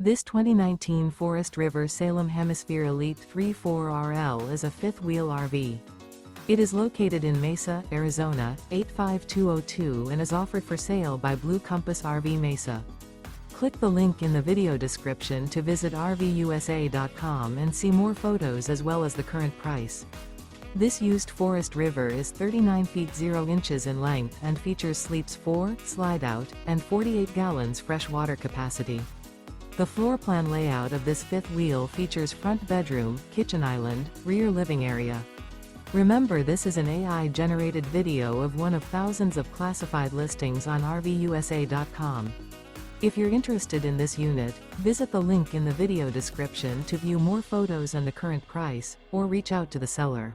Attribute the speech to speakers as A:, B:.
A: This 2019 Forest River Salem Hemisphere Elite 34RL is a fifth-wheel RV. It is located in Mesa, Arizona, 85202 and is offered for sale by Blue Compass RV Mesa. Click the link in the video description to visit RVUSA.com and see more photos as well as the current price. This used Forest River is 39 feet 0 inches in length and features sleeps 4, Slideout, and 48 gallons fresh water capacity. The floor plan layout of this fifth wheel features front bedroom, kitchen island, rear living area. Remember, this is an AI-generated video of one of thousands of classified listings on RVUSA.com. If you're interested in this unit, visit the link in the video description to view more photos and the current price, or reach out to the seller.